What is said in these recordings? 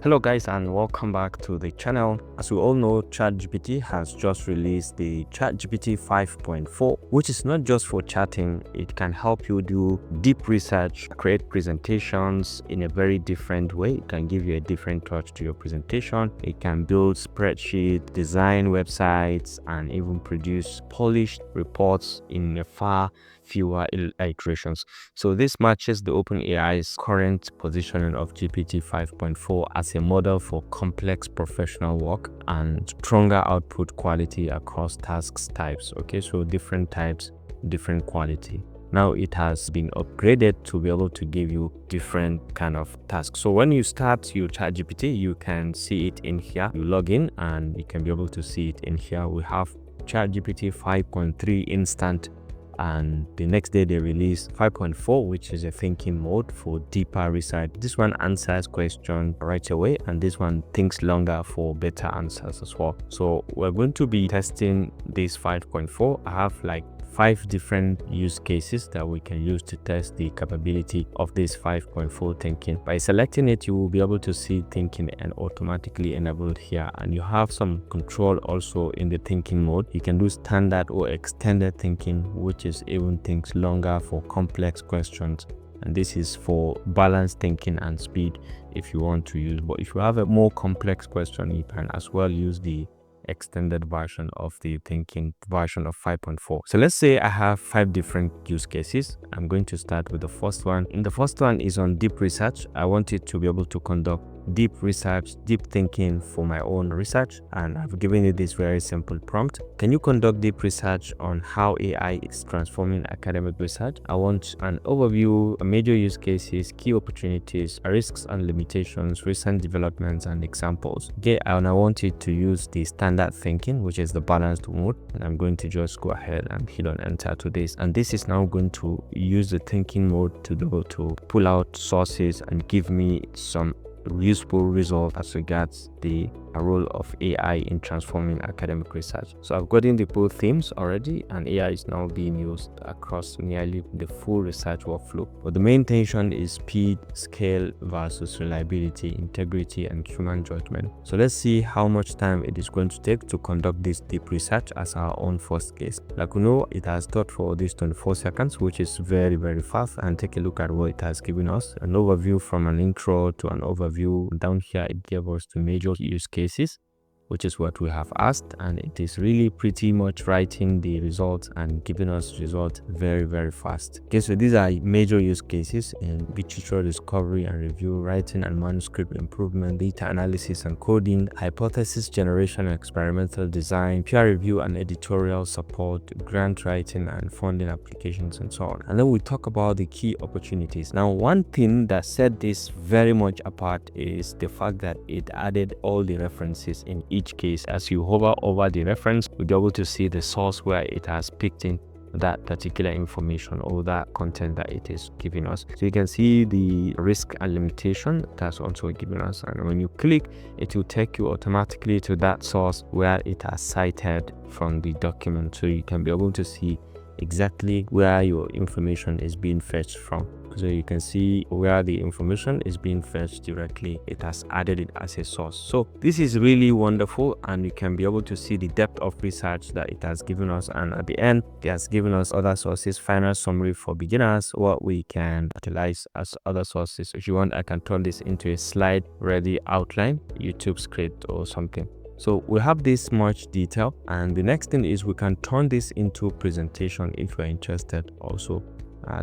Hello guys and welcome back to the channel. As we all know, ChatGPT has just released the ChatGPT 5.4, which is not just for chatting. It can help you do deep research, create presentations in a very different way. It can give you a different touch to your presentation. It can build spreadsheets, design websites, and even produce polished reports in a far fewer iterations. So this matches the OpenAI's current positioning of GPT 5.4 as a model for complex professional work and stronger output quality across tasks types. Okay, so different types, different quality. Now it has been upgraded to be able to give you different kind of tasks. So when you start your ChatGPT, you can see it in here. You log in and you can be able to see it in here. We have ChatGPT 5.3 instant, and the next day they release 5.4, which is a thinking mode for deeper research. This one answers questions right away, and this one thinks longer for better answers as well. So we're going to be testing this 5.4. I have like 5 different use cases that we can use to test the capability of this 5.4 thinking. By selecting it, you will be able to see thinking and automatically enabled here, and you have some control also in the thinking mode. You can do standard or extended thinking, which is even thinks longer for complex questions, and this is for balanced thinking and speed if you want to use. But if you have a more complex question, you can as well use the extended version of the thinking version of 5.4. So let's say I have 5 different use cases. I'm going to start with the first one. And the first one is on deep research. I want it to be able to conduct deep research, deep thinking for my own research, and I've given it this very simple prompt. Can you conduct deep research on how AI is transforming academic research? I want an overview, major use cases, key opportunities, risks and limitations, recent developments and examples. Okay, and I want it to use the standard thinking, which is the balanced mode, and I'm going to just go ahead and hit on enter to this, and this is now going to use the thinking mode to be able to pull out sources and give me some useful result as regards the role of AI in transforming academic research. So I've gotten the both themes already, and AI is now being used across nearly the full research workflow. But the main tension is speed, scale versus reliability, integrity, and human judgment. So let's see how much time it is going to take to conduct this deep research as our own first case. Like we know, it has thought for this 24 seconds, which is very fast. And take a look at what it has given us. An overview from an intro to an overview. Down here, it gave us the major use cases, which is what we have asked, and it is really pretty much writing the results and giving us results very fast. Okay, so these are major use cases in literature discovery and review, writing and manuscript improvement, data analysis and coding, hypothesis generation and experimental design, peer review and editorial support, grant writing and funding applications, and so on. And then we talk about the key opportunities. Now, one thing that set this very much apart is the fact that it added all the references in each case. As you hover over the reference, you'll be able to see the source where it has picked in that particular information or that content that it is giving us. So you can see the risk and limitation that's also given us, and when you click, it will take you automatically to that source where it has cited from the document, so you can be able to see exactly where your information is being fetched from. So you can see where the information is being fetched directly. It has added it as a source. So this is really wonderful, and you can be able to see the depth of research that it has given us, and at the end it has given us other sources, final summary for beginners, what we can utilize as other sources. If you want, I can turn this into a slide ready outline, YouTube script or something. So we have this much detail, and the next thing is we can turn this into presentation if you're interested also.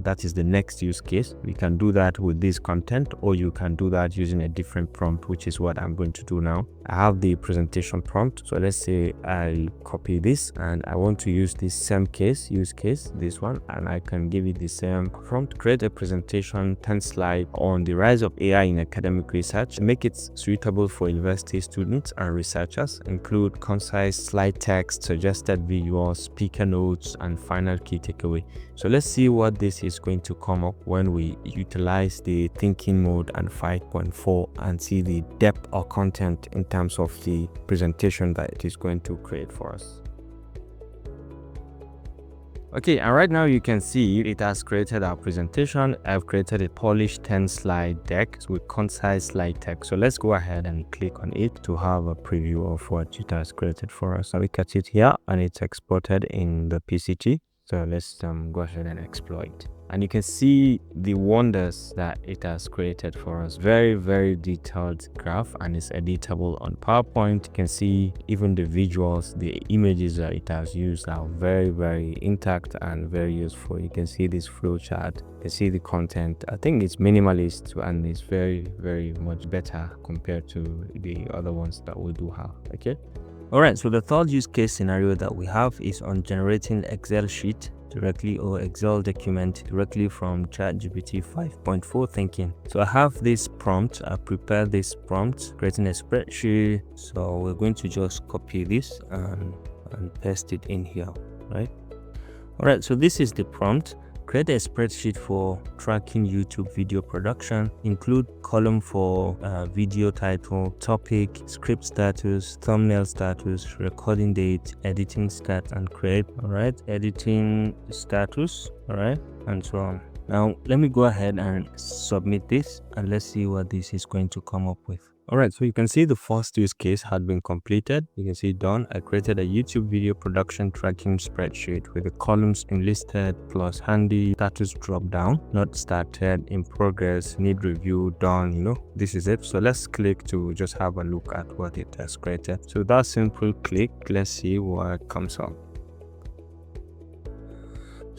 That is the next use case. We can do that with this content, or you can do that using a different prompt, which is what I'm going to do now. I have the presentation prompt. So let's say I copy this and I want to use this same use case, this one, and I can give it the same prompt. Create a presentation 10 slide on the rise of AI in academic research. Make it suitable for university students and researchers. Include concise slide text, suggested visuals, speaker notes, and final key takeaway. So let's see what this is going to come up when we utilize the thinking mode and 5.4 and see the depth or content in terms of the presentation that it is going to create for us. Okay, and right now you can see it has created our presentation. I've created a polished 10-slide deck with concise slide text. So let's go ahead and click on it to have a preview of what it has created for us. So look at it here, and it's exported in the PCT. So let's go ahead and explore it. And you can see the wonders that it has created for us. Very, very detailed graph, and it's editable on PowerPoint. You can see even the visuals, the images that it has used are very, very intact and very useful. You can see this flow chart. You can see the content. I think it's minimalist and it's very, very much better compared to the other ones that we do have. Okay. All right. So the third use case scenario that we have is on generating Excel sheet directly or Excel document directly from ChatGPT 5.4 thinking. So I have this prompt. I prepared this prompt, creating a spreadsheet. So we're going to just copy this and paste it in here, right? All right, so this is the prompt. Create a spreadsheet for tracking YouTube video production. Include column for video title, topic, script status, thumbnail status, recording date, editing stat, and create. All right, editing status. All right, and so on. Now let me go ahead and submit this, and let's see what this is going to come up with. All right, so you can see the first use case had been completed. You can see done. I created a YouTube video production tracking spreadsheet with the columns enlisted plus handy status drop down, not started, in progress, need review, done. You know, this is it. So let's click to just have a look at what it has created. So that simple click, let's see what comes up.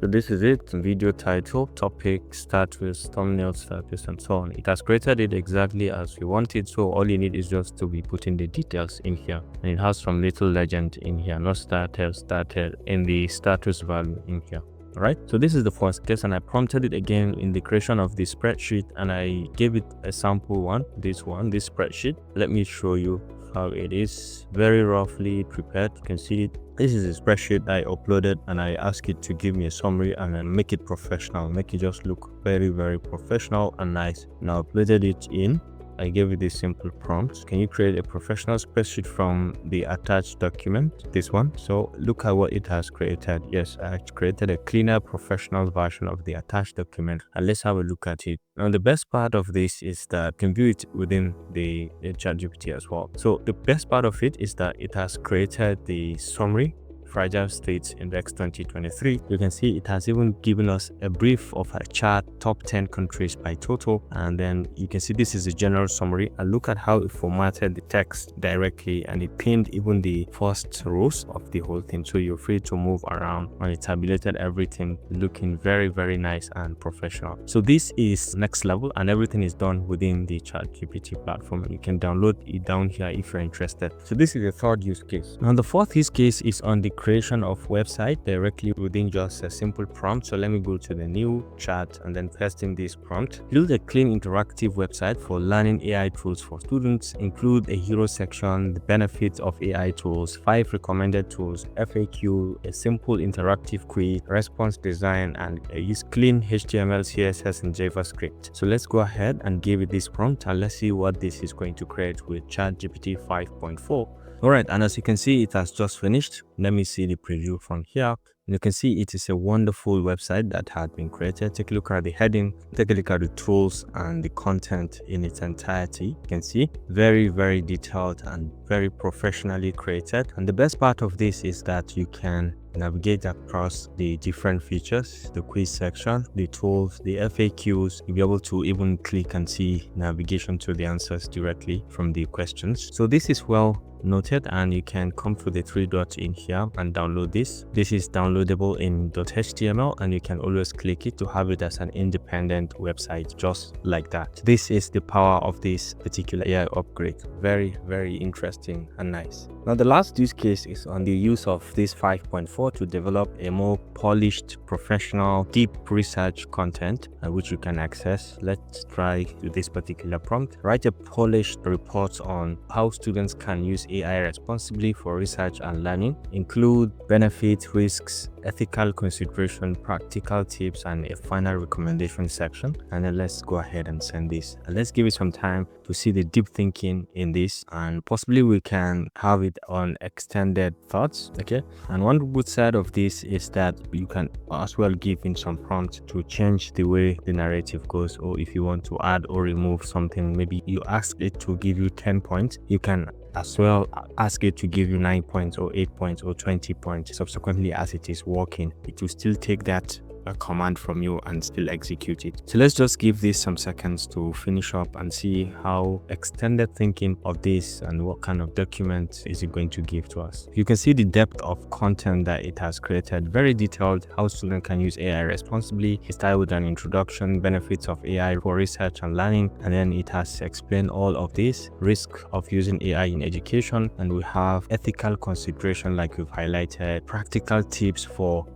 So this is it, video title, topic, status, thumbnail status, and so on. It has created it exactly as we want it. So all you need is just to be putting the details in here. And it has some little legend in here, not started in the status value in here. All right, so this is the first case, and I prompted it again in the creation of the spreadsheet, and I gave it a sample one, this spreadsheet. Let me show you how it is. Very roughly prepared. You can see it. This is a spreadsheet I uploaded, and I asked it to give me a summary and then make it professional, make it just look very, very professional and nice. Now uploaded it in. I gave it this simple prompt. Can you create a professional spreadsheet from the attached document? This one. So look at what it has created. Yes, I created a cleaner, professional version of the attached document. And let's have a look at it. Now, the best part of this is that you can view it within the ChatGPT as well. So the best part of it is that it has created the summary, Fragile States Index 2023. You can see it has even given us a brief of a chart, top 10 countries by total, and then you can see this is a general summary. And look at how it formatted the text directly, and it pinned even the first rows of the whole thing, so you're free to move around, and it tabulated everything, looking very, very nice and professional. So this is next level, and everything is done within the ChatGPT platform. You can download it down here if you're interested. So this is the third use case. Now the fourth use case is on the creation of website directly within just a simple prompt. So let me go to the new chat and then paste in this prompt. Build a clean interactive website for learning AI tools for students. Include a hero section, the benefits of AI tools, 5 recommended tools, FAQ, a simple interactive quiz, response design, and use clean HTML, CSS, and JavaScript. So let's go ahead and give it this prompt, and let's see what this is going to create with ChatGPT 5.4. All right, and as you can see, it has just finished. Let me see the preview from here. You can see it is a wonderful website that had been created. Take a look at the heading, take a look at the tools and the content in its entirety. You can see very, very detailed and very professionally created. And the best part of this is that you can navigate across the different features, the quiz section, the tools, the FAQs. You'll be able to even click and see navigation to the answers directly from the questions. So this is well noted, and you can come to the 3 dots in here and download this. This is downloadable in .html, and you can always click it to have it as an independent website, just like that. This is the power of this particular AI upgrade. Very, very interesting and nice. Now the last use case is on the use of this 5.4 to develop a more polished, professional, deep research content which you can access. Let's try this particular prompt. Write a polished report on how students can use AI responsibly for research and learning include benefits, risks, ethical consideration, practical tips, and a final recommendation section. And then let's go ahead and send this. And let's give it some time to see the deep thinking in this, and possibly we can have it on extended thoughts. Okay, and one good side of this is that you can as well give in some prompts to change the way the narrative goes, or if you want to add or remove something, maybe you ask it to give you 10 points, you can as well ask it to give you 9 points or 8 points or 20 points. Subsequently, as it is working, it will still take that a command from you and still execute it. So let's just give this some seconds to finish up and see how extended thinking of this and what kind of document is it going to give to us. You can see the depth of content that it has created, very detailed, how students can use AI responsibly. It started with an introduction, benefits of AI for research and learning, and then it has explained all of this, risk of using AI in education, and we have ethical consideration like we've highlighted, practical tips for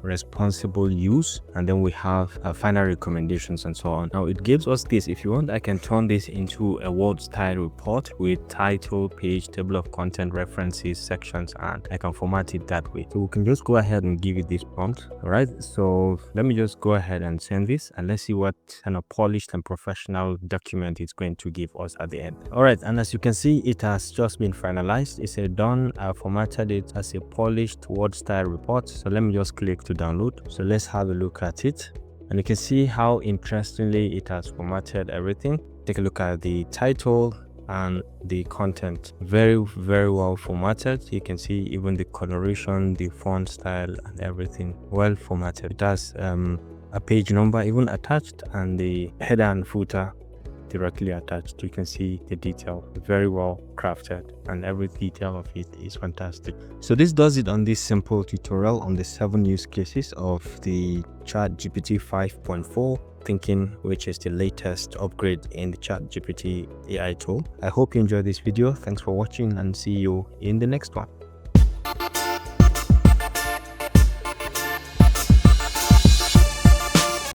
responsible use, and then we have final recommendations and so on. Now it gives us this. If you want, I can turn this into a word style report with title, page, table of content, references, sections, and I can format it that way. So we can just go ahead and give it this prompt. All right, so let me just go ahead and send this, and let's see what kind of polished and professional document it's going to give us at the end. All right, and as you can see, it has just been finalized. It's a done. I formatted it as a polished word style report. So let me just click to download. So let's have a look at it, and you can see how interestingly it has formatted everything. Take a look at the title and the content, very well formatted. You can see even the coloration, the font style, and everything well formatted. It has a page number even attached, and the header and footer directly attached. You can see the detail, very well crafted, and every detail of it is fantastic. So this does it on this simple tutorial on the 7 use cases of the ChatGPT 5.4 thinking, which is the latest upgrade in the ChatGPT AI tool. I hope you enjoyed this video. Thanks for watching, and see you in the next one.